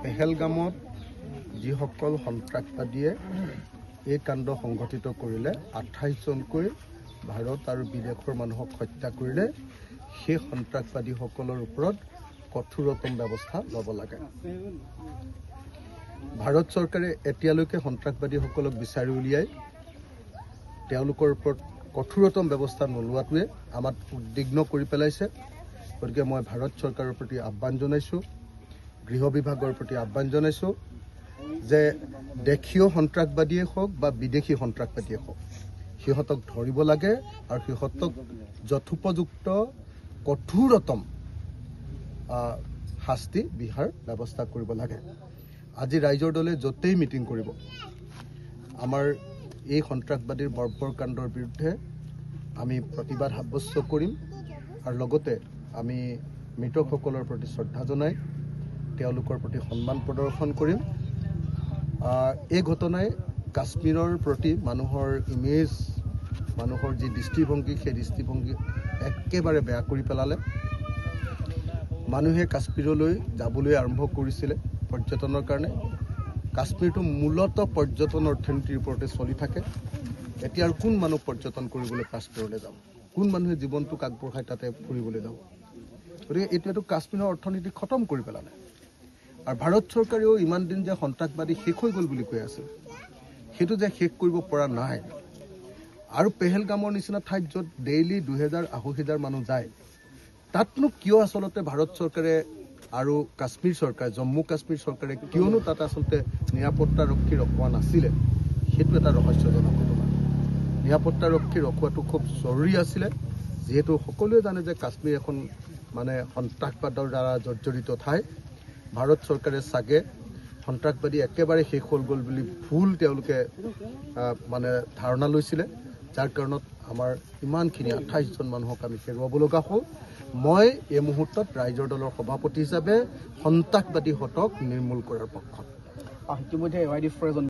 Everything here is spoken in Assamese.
পেহেলগামত যিসকল সন্ত্ৰাসবাদীয়ে এই কাণ্ড সংঘটিত কৰিলে 28 জনকৈ ভাৰত আৰু বিদেশৰ মানুহক হত্যা কৰিলে সেই সন্ত্ৰাসবাদীসকলৰ ওপৰত কঠোৰতম ব্যৱস্থা ল'ব লাগে। ভাৰত চৰকাৰে এতিয়ালৈকে সন্ত্ৰাসবাদীসকলক বিচাৰি উলিয়াই তেওঁলোকৰ ওপৰত কঠোৰতম ব্যৱস্থা নোলোৱাটোৱে আমাক উদ্বিগ্ন কৰি পেলাইছে। গতিকে মই ভাৰত চৰকাৰৰ প্ৰতি আহ্বান জনাইছোঁ, গৃহ বিভাগৰ প্ৰতি আহ্বান জনাইছোঁ যে দেশীয় সন্ত্ৰাসবাদীয়ে হওক বা বিদেশী সন্ত্ৰাসবাদীয়ে হওক সিহঁতক ধৰিব লাগে আৰু সিহঁতক যথোপযুক্ত কঠোৰতম শাস্তি বিহাৰ ব্যৱস্থা কৰিব লাগে। আজি ৰাইজৰ দলে য'তেই মিটিং কৰিব আমাৰ এই সন্ত্ৰাসবাদীৰ বৰ্বৰ কাণ্ডৰ বিৰুদ্ধে আমি প্ৰতিবাদ সাব্যস্ত কৰিম আৰু লগতে আমি মৃতকসকলৰ প্ৰতি শ্ৰদ্ধা জনাই তেওঁলোকৰ প্ৰতি সন্মান প্ৰদৰ্শন কৰিম। এই ঘটনাই কাশ্মীৰৰ প্ৰতি মানুহৰ ইমেজ, মানুহৰ যি দৃষ্টিভংগী সেই দৃষ্টিভংগী একেবাৰে বেয়া কৰি পেলালে। মানুহে কাশ্মীৰলৈ যাবলৈ আৰম্ভ কৰিছিলে পৰ্যটনৰ কাৰণে। কাশ্মীৰটো মূলতঃ পৰ্যটন অৰ্থনীতিৰ ওপৰতে চলি থাকে। এতিয়া আৰু কোন মানুহ পৰ্যটন কৰিবলৈ কাশ্মীৰলৈ যাব? কোন মানুহে জীৱনটোক আগবঢ়াই তাতে ফুৰিবলৈ যাব? গতিকে এতিয়াতো কাশ্মীৰৰ অৰ্থনীতি খতম কৰি পেলালে। আৰু ভাৰত চৰকাৰেও ইমান দিন যে সন্ত্ৰাসবাদী শেষ হৈ গ'ল বুলি কৈ আছে, সেইটো যে শেষ কৰিব পৰা নাই। আৰু পেহেলগামৰ নিচিনা ঠাইত য'ত ডেইলি 2000-2500 মানুহ যায়, তাতনো কিয় আচলতে ভাৰত চৰকাৰে আৰু কাশ্মীৰ চৰকাৰ, জম্মু কাশ্মীৰ চৰকাৰে কিয়নো তাত আচলতে নিৰাপত্তাৰক্ষী ৰখোৱা নাছিলে, সেইটো এটা ৰহস্যজনক ঘটনা। নিৰাপত্তাৰক্ষী ৰখোৱাটো খুব জৰুৰী আছিলে, যিহেতু সকলোৱে জানে যে কাশ্মীৰ এখন সন্ত্ৰাসবাদৰ দ্বাৰা জৰ্জৰিত ঠাই। ভাৰত চৰকাৰে চাগে সন্ত্ৰাসবাদী একেবাৰে শেষ হৈ গ'ল বুলি ভুল তেওঁলোকে ধাৰণা লৈছিলে, যাৰ কাৰণত আমাৰ ইমানখিনি 28 জন মানুহক আমি হেৰুৱাব লগা হ'ল। মই এই মুহূৰ্তত ৰাইজৰ দলৰ সভাপতি হিচাপে সন্ত্ৰাসবাদীহঁতক নিৰ্মূল কৰাৰ পক্ষত। ইতিমধ্যে AYD